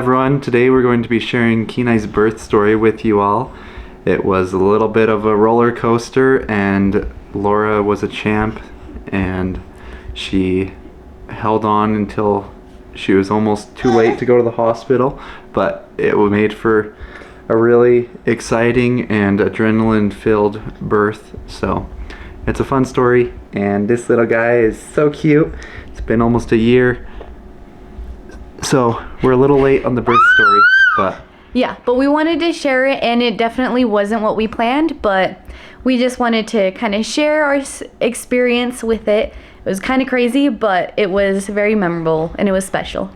everyone. Today we're going to be sharing Kenai's birth story with you all. It was a little bit of a roller coaster, and Laura was a champ, and she held on until she was almost too late to go to the hospital, but it made for a really exciting and adrenaline-filled birth. So it's a fun story, and this little guy is so cute. It's been almost a year. So we're a little late on the birth story, but but we wanted to share it, and it definitely wasn't what we planned, but we just wanted to kind of share our experience with it. It was kind of crazy, but it was very memorable and it was special.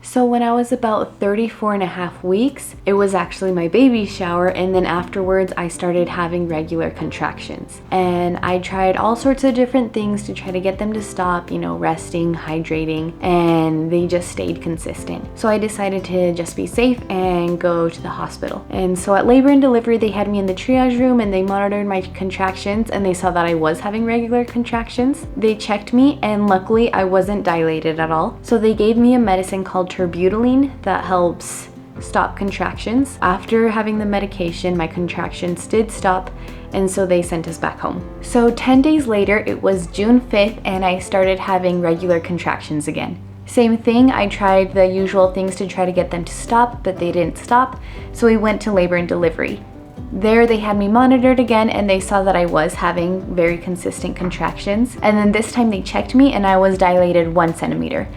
So when I was about 34.5 weeks, it was actually my baby shower, and then afterwards I started having regular contractions. And I tried all sorts of different things to try to get them to stop, resting, hydrating, and they just stayed consistent. So I decided to just be safe and go to the hospital. And so at labor and delivery, they had me in the triage room and they monitored my contractions, and they saw that I was having regular contractions. They checked me, and luckily I wasn't dilated at all. So they gave me a medicine called terbutaline that helps stop contractions. After having the medication, my contractions did stop, and so they sent us back home. So 10 days later, it was June 5th, and I started having regular contractions again. Same thing, I tried the usual things to try to get them to stop, but they didn't stop, so we went to labor and delivery. There they had me monitored again, and they saw that I was having very consistent contractions, and then this time they checked me and I was dilated 1 centimeter.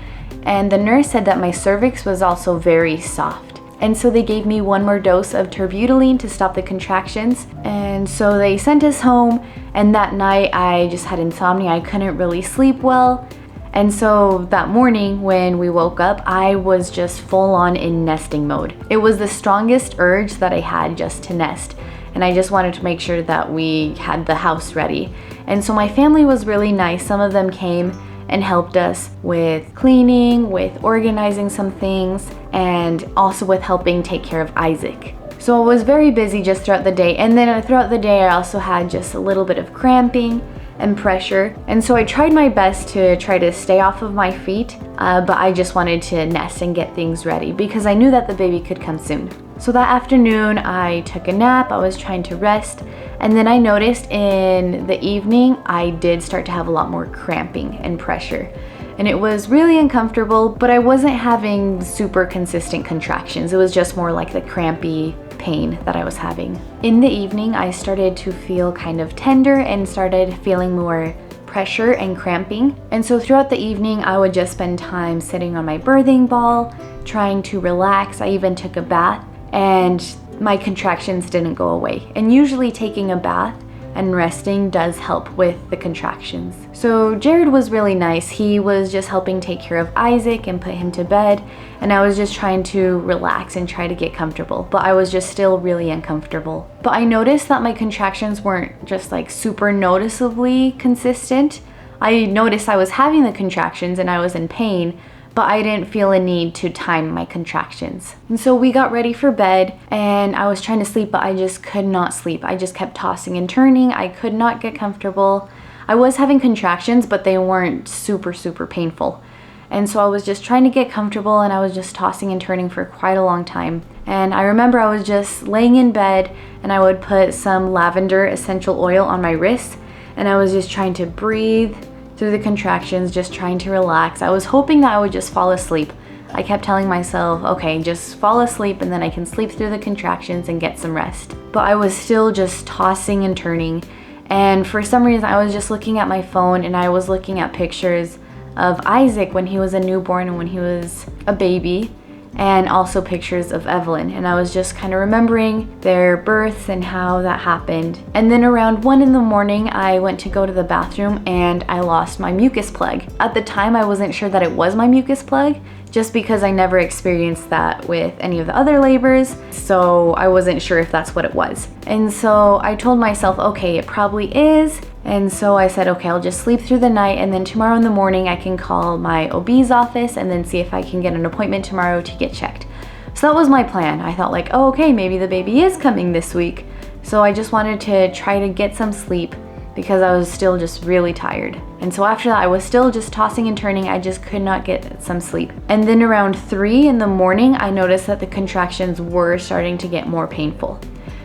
And the nurse said that my cervix was also very soft. And so they gave me one more dose of terbutaline to stop the contractions. And so they sent us home, and that night I just had insomnia. I couldn't really sleep well. And so that morning when we woke up, I was just full on in nesting mode. It was the strongest urge that I had just to nest. And I just wanted to make sure that we had the house ready. And so my family was really nice. Some of them came and helped us with cleaning, with organizing some things, and also with helping take care of Isaac. So I was very busy just throughout the day, and then throughout the day I also had just a little bit of cramping and pressure, and so I tried my best to try to stay off of my feet, but I just wanted to nest and get things ready because I knew that the baby could come soon. So that afternoon I took a nap, I was trying to rest, and then I noticed in the evening I did start to have a lot more cramping and pressure. And it was really uncomfortable, but I wasn't having super consistent contractions. It was just more like the crampy pain that I was having. In the evening I started to feel kind of tender and started feeling more pressure and cramping. And so throughout the evening I would just spend time sitting on my birthing ball, trying to relax. I even took a bath, and my contractions didn't go away. And usually taking a bath and resting does help with the contractions. So Jared was really nice. He was just helping take care of Isaac and put him to bed, and I was just trying to relax and try to get comfortable, but I was just still really uncomfortable. But I noticed that my contractions weren't just like super noticeably consistent. I noticed I was having the contractions and I was in pain, but I didn't feel a need to time my contractions. And so we got ready for bed, and I was trying to sleep, but I just could not sleep. I just kept tossing and turning. I could not get comfortable. I was having contractions, but they weren't super painful. And so I was just trying to get comfortable, and I was just tossing and turning for quite a long time. And I remember I was just laying in bed, and I would put some lavender essential oil on my wrists, and I was just trying to breathe through the contractions, just trying to relax. I was hoping that I would just fall asleep. I kept telling myself, okay, just fall asleep and then I can sleep through the contractions and get some rest. But I was still just tossing and turning. And for some reason, I was just looking at my phone, and I was looking at pictures of Isaac when he was a newborn and when he was a baby, and also pictures of Evelyn. And I was just kind of remembering their births and how that happened. And then around 1 in the morning, I went to go to the bathroom and I lost my mucus plug. At the time, I wasn't sure that it was my mucus plug, just because I never experienced that with any of the other labors, so I wasn't sure if that's what it was. And so I told myself, okay, it probably is. And so I said, okay, I'll just sleep through the night, and then tomorrow in the morning I can call my OB's office and then see if I can get an appointment tomorrow to get checked. So that was my plan. I thought like, oh, okay, maybe the baby is coming this week. So I just wanted to try to get some sleep because I was still just really tired. And so after that, I was still just tossing and turning. I just could not get some sleep. And then around 3 in the morning, I noticed that the contractions were starting to get more painful.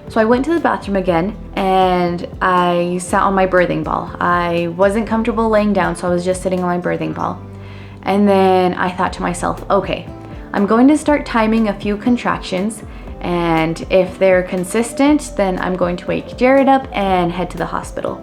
So I went to the bathroom again and I sat on my birthing ball. I wasn't comfortable laying down, so I was just sitting on my birthing ball. And then I thought to myself, okay, I'm going to start timing a few contractions, and if they're consistent, then I'm going to wake Jared up and head to the hospital.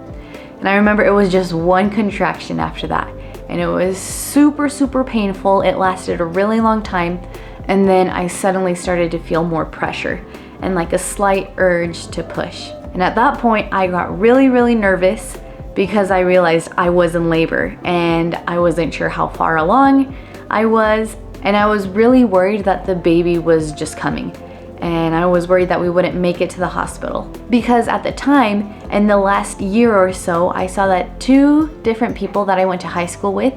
And I remember it was just one contraction after that, and it was super, super painful. It lasted a really long time, and then I suddenly started to feel more pressure and like a slight urge to push. And at that point, I got really, really nervous because I realized I was in labor and I wasn't sure how far along I was, and I was really worried that the baby was just coming. And I was worried that we wouldn't make it to the hospital. Because at the time, in the last year or so, I saw that 2 different people that I went to high school with,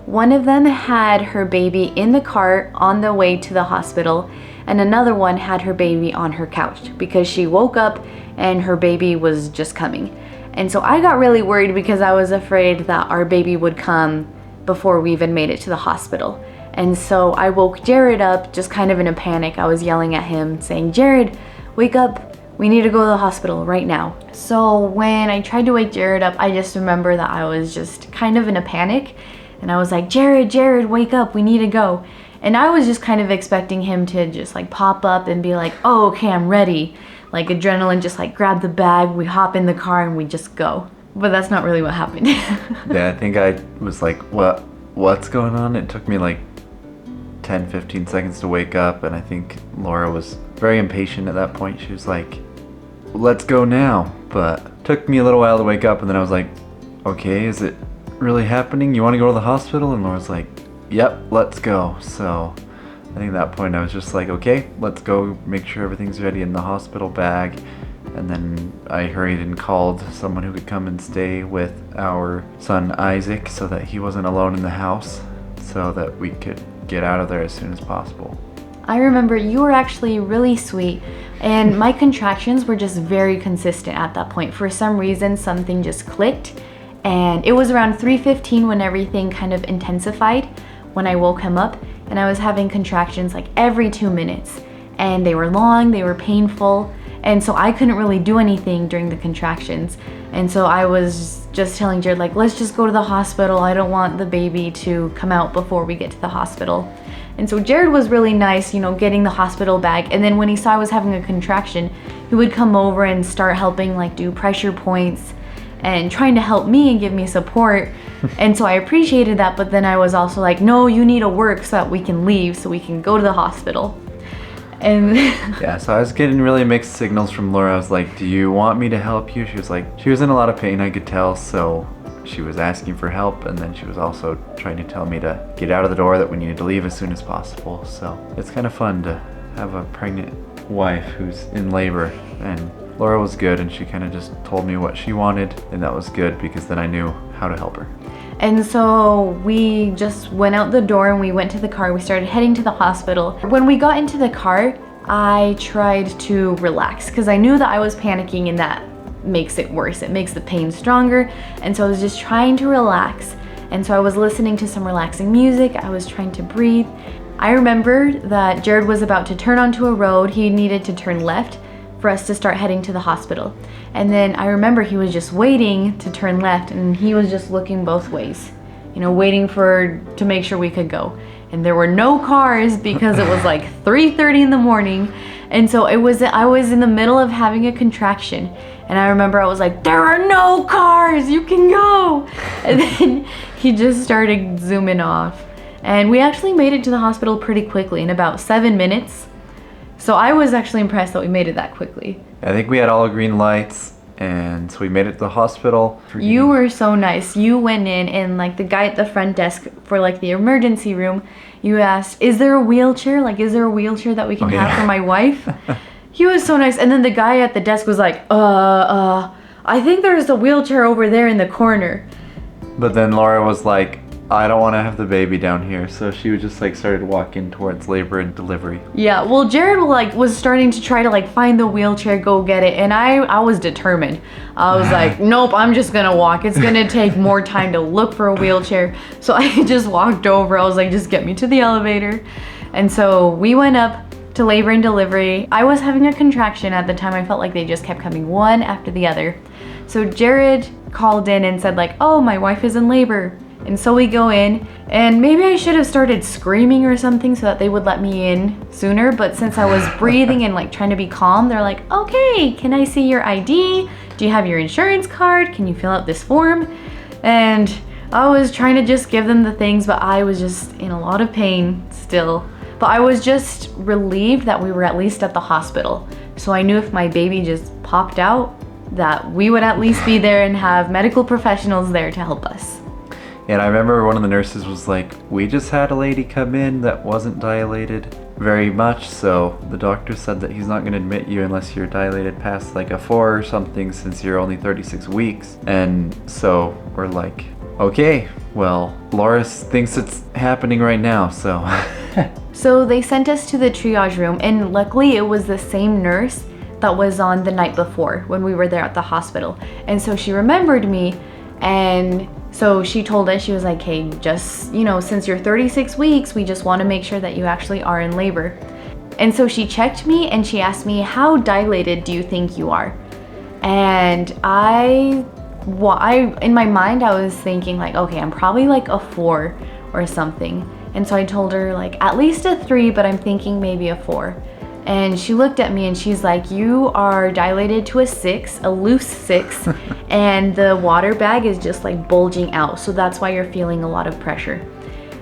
one of them had her baby in the car on the way to the hospital, and another one had her baby on her couch because she woke up and her baby was just coming. And so I got really worried because I was afraid that our baby would come before we even made it to the hospital. And so I woke Jared up just kind of in a panic. I was yelling at him saying, "Jared, wake up. We need to go to the hospital right now." So when I tried to wake Jared up, I just remember that I was just kind of in a panic. And I was like, Jared, wake up. We need to go." And I was just kind of expecting him to just like pop up and be like, "Oh, okay, I'm ready." Like adrenaline, just like grab the bag, we hop in the car and we just go. But that's not really what happened. Yeah, I think I was like, what's going on? It took me like 10-15 seconds to wake up, and I think Laura was very impatient at that point. She was like, "Let's go now." But it took me a little while to wake up, and then I was like, "Okay, is it really happening? You want to go to the hospital?" And Laura's like, "Yep, let's go." So I think at that point I was just like, okay, let's go make sure everything's ready in the hospital bag. And then I hurried and called someone who could come and stay with our son Isaac so that he wasn't alone in the house, so that we could get out of there as soon as possible. I remember you were actually really sweet, and my contractions were just very consistent at that point. For some reason, something just clicked, and it was around 3:15 when everything kind of intensified when I woke him up, and I was having contractions like every 2 minutes, and they were long, they were painful, and so I couldn't really do anything during the contractions. And so I was just telling Jared, like, let's just go to the hospital. I don't want the baby to come out before we get to the hospital. And so Jared was really nice, you know, getting the hospital bag. And then when he saw I was having a contraction, he would come over and start helping, like, do pressure points and trying to help me and give me support. And so I appreciated that, but then I was also like, no, you need to work so that we can leave, so we can go to the hospital. And yeah, so I was getting really mixed signals from Laura. I was like, do you want me to help you? She was like, she was in a lot of pain, I could tell, so she was asking for help, and then she was also trying to tell me to get out of the door, that we needed to leave as soon as possible. So it's kind of fun to have a pregnant wife who's in labor, and Laura was good, and she kind of just told me what she wanted, and that was good because then I knew how to help her. And so we just went out the door and we went to the car. We started heading to the hospital. When we got into the car, I tried to relax because I knew that I was panicking, and that makes it worse. It makes the pain stronger. And so I was just trying to relax. And so I was listening to some relaxing music. I was trying to breathe. I remembered that Jared was about to turn onto a road. He needed to turn left for us to start heading to the hospital. And then I remember he was just waiting to turn left, and he was just looking both ways, you know, waiting to make sure we could go. And there were no cars because it was like 3:30 in the morning. And so I was in the middle of having a contraction, and I remember I was like, there are no cars, you can go. And then he just started zooming off. And we actually made it to the hospital pretty quickly, in about 7 minutes. So I was actually impressed that we made it that quickly. I think we had all green lights, and so we made it to the hospital. You were so nice. You went in, and like the guy at the front desk for like the emergency room, you asked, is there a wheelchair? Like, is there a wheelchair that we can have for my wife? He was so nice. And then the guy at the desk was like, I think there's a wheelchair over there in the corner. But then Laura was like, I don't want to have the baby down here. So she just like started walking towards labor and delivery. Yeah, well, Jared like was starting to try to like find the wheelchair, go get it, and I was determined. I was like, nope, I'm just gonna walk. It's gonna take more time to look for a wheelchair. So I just walked over. I was like, just get me to the elevator. And so we went up to labor and delivery. I was having a contraction at the time. I felt like they just kept coming one after the other. So Jared called in and said like, oh, my wife is in labor. And so we go in, and maybe I should have started screaming or something so that they would let me in sooner. But since I was breathing and like trying to be calm, they're like, okay, can I see your ID? Do you have your insurance card? Can you fill out this form? And I was trying to just give them the things, but I was just in a lot of pain still. But I was just relieved that we were at least at the hospital. So I knew if my baby just popped out, that we would at least be there and have medical professionals there to help us. And I remember one of the nurses was like, we just had a lady come in that wasn't dilated very much, so the doctor said that he's not going to admit you unless you're dilated past like a 4 or something, since you're only 36 weeks. And so we're like, okay, well, Laura thinks it's happening right now, so. So they sent us to the triage room, and luckily it was the same nurse that was on the night before when we were there at the hospital. And so she remembered me, and so she told us, she was like, hey, just, you know, since you're 36 weeks, we just want to make sure that you actually are in labor. And so she checked me and she asked me, how dilated do you think you are? And in my mind, I was thinking like, okay, I'm probably like a 4 or something. And so I told her like at least a 3, but I'm thinking maybe a 4. And she looked at me and she's like, you are dilated to a 6, a loose 6, and the water bag is just like bulging out. So that's why you're feeling a lot of pressure.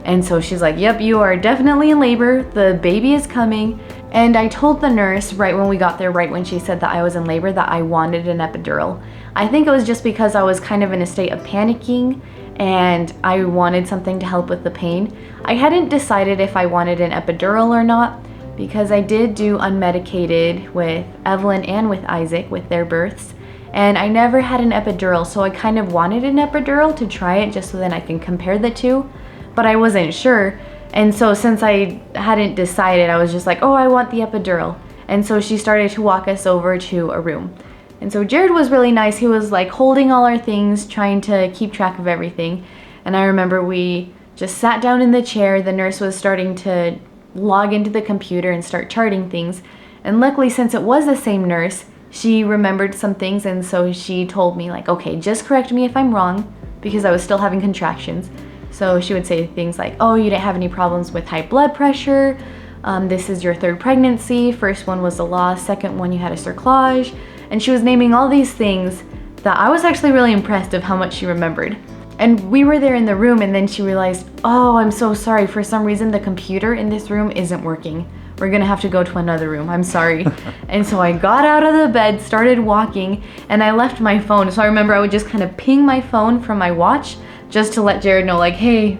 And so she's like, yep, you are definitely in labor. The baby is coming. And I told the nurse right when we got there, right when she said that I was in labor, that I wanted an epidural. I think it was just because I was kind of in a state of panicking and I wanted something to help with the pain. I hadn't decided if I wanted an epidural or not, because I did do unmedicated with Evelyn and with Isaac with their births, and I never had an epidural, so I kind of wanted an epidural to try it just so then I can compare the two, but I wasn't sure. And so since I hadn't decided, I was just like, oh, I want the epidural. And so she started to walk us over to a room. And so Jared was really nice. He was like holding all our things, trying to keep track of everything. And I remember we just sat down in the chair. The nurse was starting to log into the computer and start charting things. And luckily, since it was the same nurse, she remembered some things. And so she told me like, okay, just correct me if I'm wrong, because I was still having contractions. So she would say things like, oh, you didn't have any problems with high blood pressure. This is your 3rd pregnancy. First one was a loss. Second one, you had a cerclage. And she was naming all these things that I was actually really impressed of how much she remembered. And we were there in the room, and then she realized, oh, I'm so sorry. For some reason, the computer in this room isn't working. We're gonna have to go to another room. I'm sorry. And so I got out of the bed, started walking, and I left my phone. So I remember I would just kind of ping my phone from my watch just to let Jared know like, hey,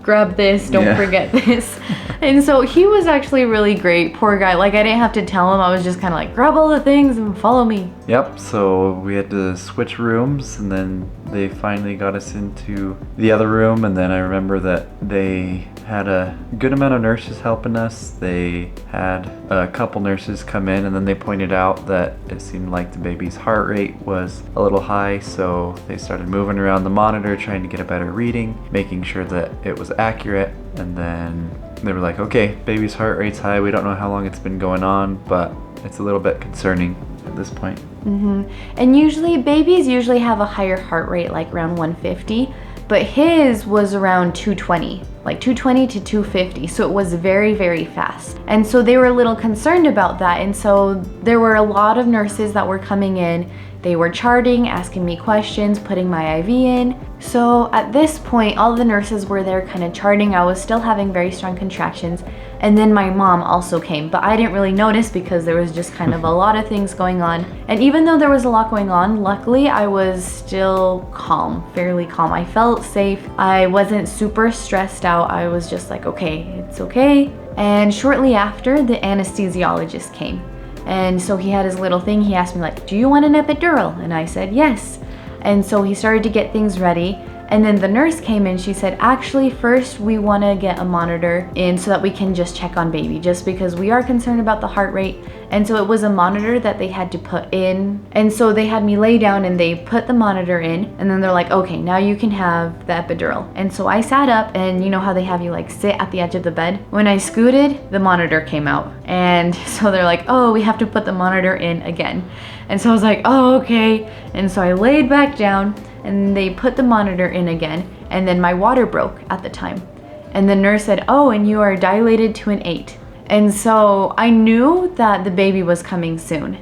grab this, don't forget this. And so he was actually really great, poor guy. Like I didn't have to tell him, I was just kind of like, grab all the things and follow me. Yep, so we had to switch rooms, and then they finally got us into the other room, and then I remember that they had a good amount of nurses helping us. They had a couple nurses come in, and then they pointed out that it seemed like the baby's heart rate was a little high, so they started moving around the monitor trying to get a better reading, making sure that it was accurate. And then they were like, okay, baby's heart rate's high. We don't know how long it's been going on, but it's a little bit concerning at this point. And usually babies usually have a higher heart rate, like around 150, but his was around 220, like 220 to 250. So it was very, very fast. And so they were a little concerned about that. And so there were a lot of nurses that were coming in. They were charting, asking me questions, putting my IV in. So at this point, all the nurses were there kind of charting. I was still having very strong contractions. And then my mom also came, but I didn't really notice because there was just kind of a lot of things going on. And even though there was a lot going on, luckily I was still calm, fairly calm. I felt safe. I wasn't super stressed out. I was just like, okay, it's okay. And shortly after, the anesthesiologist came. And so he had his little thing. He asked me like, do you want an epidural? And I said, yes. And so he started to get things ready. And then the nurse came in, she said, actually, first we want to get a monitor in so that we can just check on baby, just because we are concerned about the heart rate. And so it was a monitor that they had to put in. And so they had me lay down and they put the monitor in, and then they're like, okay, now you can have the epidural. And so I sat up, and you know how they have you like sit at the edge of the bed? When I scooted, the monitor came out. And so they're like, oh, we have to put the monitor in again. And so I was like, oh, okay. And so I laid back down, and they put the monitor in again, and then my water broke at the time. And the nurse said, oh, and you are dilated to an 8. And so I knew that the baby was coming soon.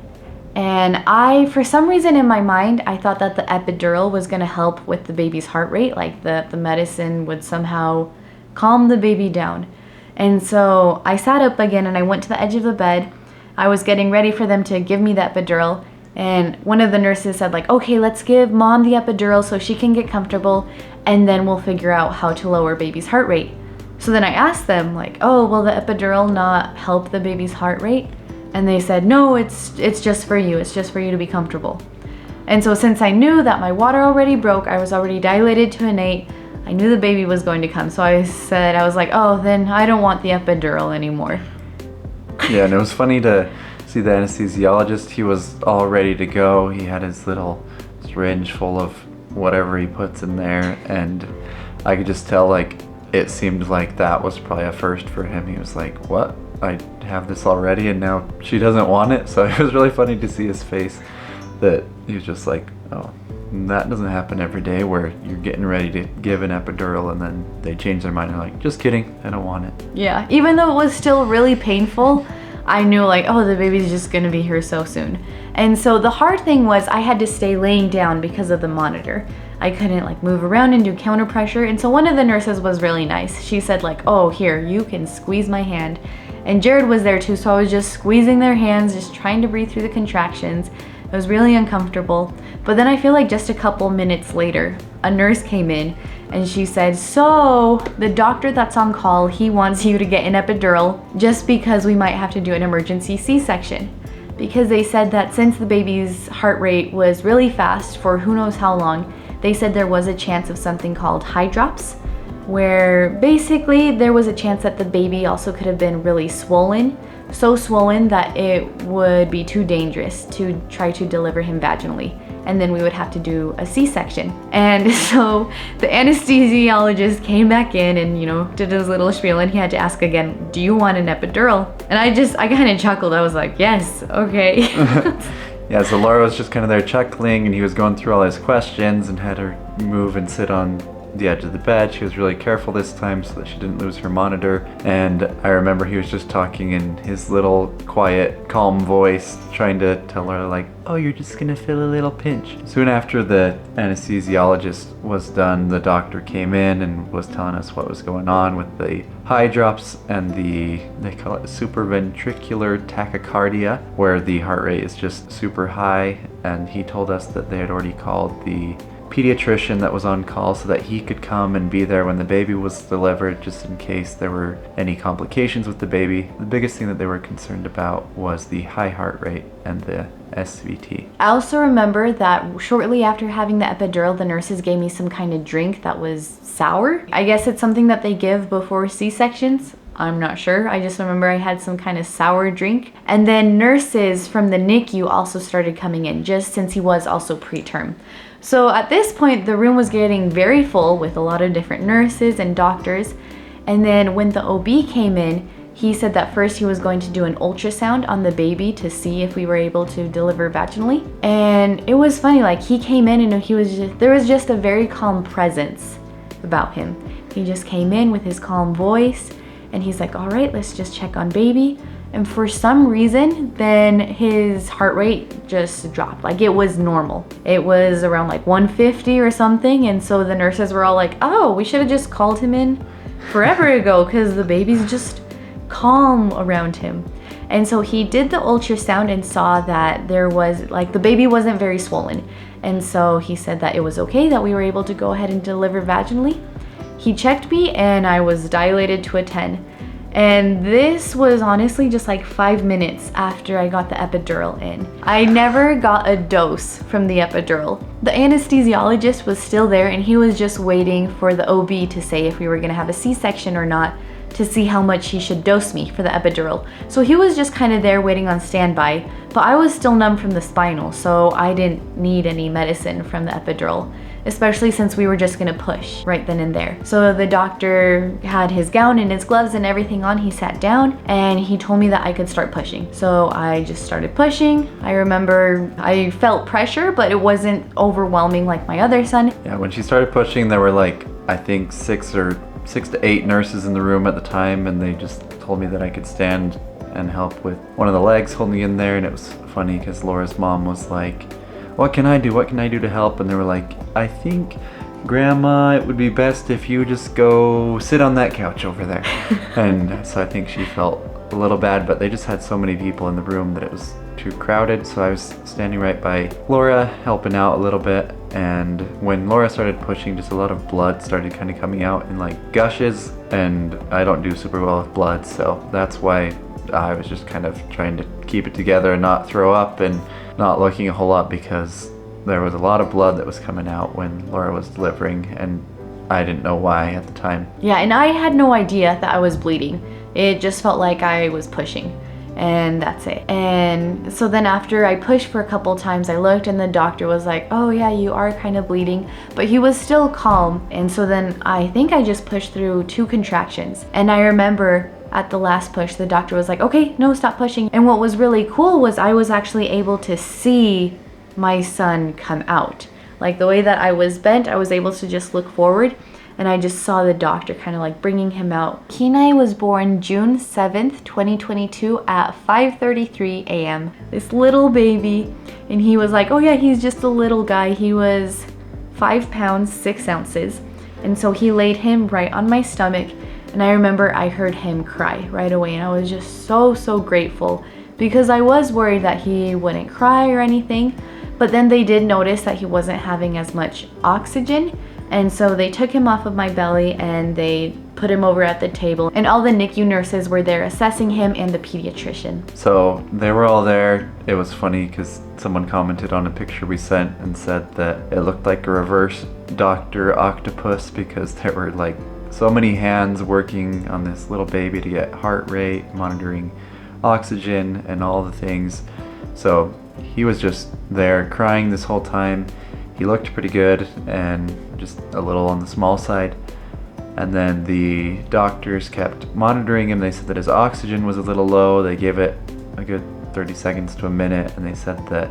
And for some reason in my mind, I thought that the epidural was gonna help with the baby's heart rate, like the medicine would somehow calm the baby down. And so I sat up again and I went to the edge of the bed. I was getting ready for them to give me the epidural. And one of the nurses said like, okay, let's give mom the epidural so she can get comfortable, and then we'll figure out how to lower baby's heart rate. So then I asked them like, oh, will the epidural not help the baby's heart rate? And they said, no, it's just for you. It's just for you to be comfortable. And so since I knew that my water already broke, I was already dilated to an 8, I knew the baby was going to come. So I was like, oh, then I don't want the epidural anymore. Yeah, and it was funny to see the anesthesiologist. He was all ready to go. He had his little syringe full of whatever he puts in there, and I could just tell like it seemed like that was probably a first for him. He was like, what? I have this already and now she doesn't want it? So it was really funny to see his face, that he was just like, oh, that doesn't happen every day, where you're getting ready to give an epidural and then they change their mind and like, just kidding, I don't want it. Yeah, even though it was still really painful, I knew like, oh, the baby's just gonna be here so soon. And so the hard thing was I had to stay laying down because of the monitor. I couldn't like move around and do counter pressure. And so one of the nurses was really nice. She said like, oh, here, you can squeeze my hand. And Jared was there too, so I was just squeezing their hands, just trying to breathe through the contractions. It was really uncomfortable. But then I feel like just a couple minutes later, a nurse came in and she said, so the doctor that's on call, he wants you to get an epidural just because we might have to do an emergency C-section. Because they said that since the baby's heart rate was really fast for who knows how long, they said there was a chance of something called high drops, where basically there was a chance that the baby also could have been really swollen, so swollen that it would be too dangerous to try to deliver him vaginally, and then we would have to do a C-section. And so the anesthesiologist came back in and, you know, did his little spiel, and he had to ask again, do you want an epidural? And I kind of chuckled. I was like, yes, okay. Yeah, so Laura was just kind of there chuckling, and he was going through all his questions and had her move and sit on the edge of the bed. She was really careful this time so that she didn't lose her monitor. And I remember he was just talking in his little quiet, calm voice, trying to tell her like, oh, you're just gonna feel a little pinch. Soon after the anesthesiologist was done, the doctor came in and was telling us what was going on with the high drops and they call it supraventricular tachycardia, where the heart rate is just super high. And he told us that they had already called the pediatrician that was on call so that he could come and be there when the baby was delivered, just in case there were any complications with the baby. The biggest thing that they were concerned about was the high heart rate and the SVT. I also remember that shortly after having the epidural, the nurses gave me some kind of drink that was sour. I guess it's something that they give before C-sections. I'm not sure. I just remember I had some kind of sour drink. And then nurses from the NICU also started coming in, just since he was also preterm. So at this point, the room was getting very full with a lot of different nurses and doctors. And then when the OB came in, he said that first he was going to do an ultrasound on the baby to see if we were able to deliver vaginally. And it was funny, like he came in and there was just a very calm presence about him. He just came in with his calm voice and he's like, all right, let's just check on baby. And for some reason, then his heart rate just dropped. Like it was normal. It was around like 150 or something. And so the nurses were all like, oh, we should have just called him in forever ago because the baby's just calm around him. And so he did the ultrasound and saw that there was like the baby wasn't very swollen. And so he said that it was okay, that we were able to go ahead and deliver vaginally. He checked me and I was dilated to a 10. And this was honestly just like 5 minutes after I got the epidural in. I never got a dose from the epidural. The anesthesiologist was still there and he was just waiting for the OB to say if we were gonna have a C-section or not, to see how much he should dose me for the epidural. So he was just kind of there waiting on standby, but I was still numb from the spinal, so I didn't need any medicine from the epidural, especially since we were just gonna push right then and there. So the doctor had his gown and his gloves and everything on. He sat down and he told me that I could start pushing. So I just started pushing. I remember I felt pressure, but it wasn't overwhelming like my other son. Yeah, when she started pushing, there were like, I think 6 to 8 nurses in the room at the time, and they just told me that I could stand and help with one of the legs holding in there. And it was funny because Laura's mom was like, what can I do? What can I do to help? And they were like, I think, Grandma, it would be best if you just go sit on that couch over there. And so I think she felt a little bad, but they just had so many people in the room that it was too crowded. So I was standing right by Laura, helping out a little bit. And when Laura started pushing, just a lot of blood started kind of coming out in like gushes. And I don't do super well with blood, so that's why I was just kind of trying to keep it together and not throw up and not looking a whole lot, because there was a lot of blood that was coming out when Laura was delivering, and I didn't know why at the time. Yeah, and I had no idea that I was bleeding. It just felt like I was pushing, and that's it. And so then after I pushed for a couple times, I looked and the doctor was like, oh yeah, you are kind of bleeding, but he was still calm. And so then I think I just pushed through 2 contractions. And I remember at the last push, the doctor was like, okay, no, stop pushing. And what was really cool was I was actually able to see my son come out. Like the way that I was bent, I was able to just look forward and I just saw the doctor kind of like bringing him out. Kenai was born June 7th, 2022 at 5:33 a.m. This little baby, and he was like, oh yeah, he's just a little guy. He was 5 pounds, 6 ounces. And so he laid him right on my stomach. And I remember I heard him cry right away, and I was just so grateful, because I was worried that he wouldn't cry or anything. But then they did notice that he wasn't having as much oxygen, and so they took him off of my belly and they put him over at the table, and all the NICU nurses were there assessing him and the pediatrician. So they were all there. It was funny because someone commented on a picture we sent and said that it looked like a reverse Dr. Octopus, because there were like so many hands working on this little baby to get heart rate, monitoring oxygen and all the things. So he was just there crying this whole time. He looked pretty good and just a little on the small side. And then the doctors kept monitoring him. They said that his oxygen was a little low. They gave it a good 30 seconds to a minute, and they said that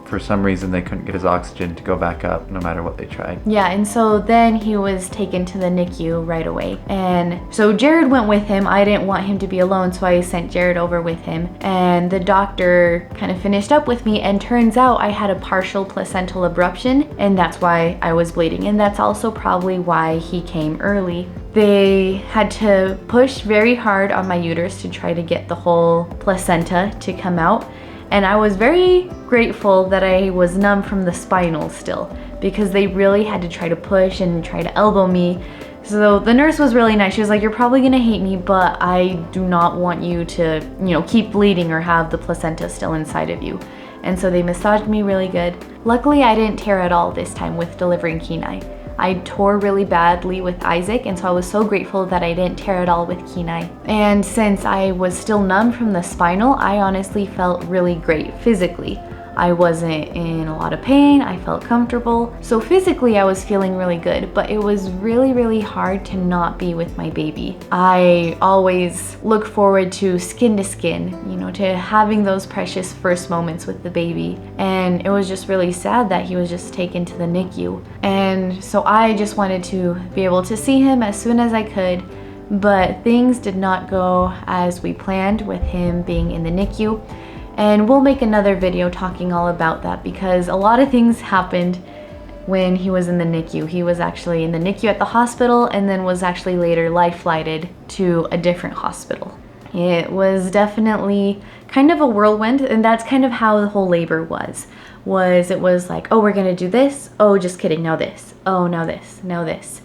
for some reason they couldn't get his oxygen to go back up no matter what they tried. Yeah, and so then he was taken to the NICU right away. And so Jared went with him. I didn't want him to be alone, so I sent Jared over with him. And the doctor kind of finished up with me, and turns out I had a partial placental abruption, and that's why I was bleeding. And that's also probably why he came early. They had to push very hard on my uterus to try to get the whole placenta to come out. And I was very grateful that I was numb from the spinal still, because they really had to try to push and try to elbow me. So the nurse was really nice. She was like, you're probably gonna hate me, but I do not want you to, keep bleeding or have the placenta still inside of you. And so they massaged me really good. Luckily, I didn't tear at all this time with delivering Kenai. I tore really badly with Isaac, and so I was so grateful that I didn't tear at all with Kenai. And since I was still numb from the spinal, I honestly felt really great physically. I wasn't in a lot of pain, I felt comfortable. So physically I was feeling really good, but it was really hard to not be with my baby. I always look forward to skin, to having those precious first moments with the baby. And it was just really sad that he was just taken to the NICU. And so I just wanted to be able to see him as soon as I could, but things did not go as we planned with him being in the NICU. And we'll make another video talking all about that, because a lot of things happened when he was in the NICU. He was actually in the NICU at the hospital, and then was actually later life-flighted to a different hospital. It was definitely kind of a whirlwind, and that's kind of how the whole labor was. It was like, oh, we're gonna do this, oh, just kidding, now this, oh, now this, now this.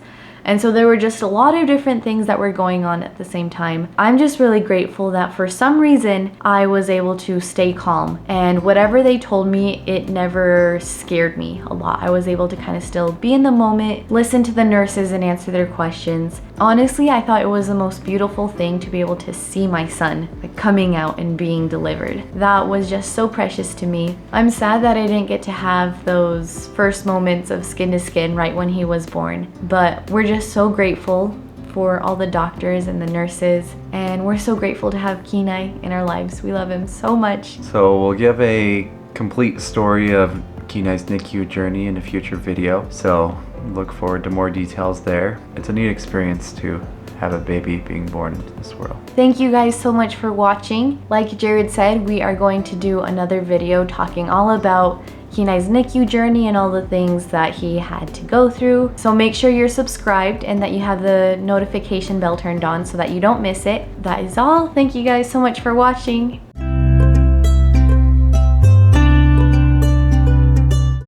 And so there were just a lot of different things that were going on at the same time. I'm just really grateful that for some reason I was able to stay calm, and whatever they told me, it never scared me a lot. I was able to kind of still be in the moment, listen to the nurses and answer their questions. Honestly, I thought it was the most beautiful thing to be able to see my son coming out and being delivered. That was just so precious to me. I'm sad that I didn't get to have those first moments of skin to skin right when he was born, but we're just so grateful for all the doctors and the nurses, and we're so grateful to have Kenai in our lives. We love him so much. So we'll give a complete story of Kenai's NICU journey in a future video, so look forward to more details there. It's a neat experience to have a baby being born into this world. Thank you guys so much for watching. Like Jared said, we are going to do another video talking all about Kenai's NICU journey and all the things that he had to go through. So make sure you're subscribed and that you have the notification bell turned on so that you don't miss it. That is all. Thank you guys so much for watching.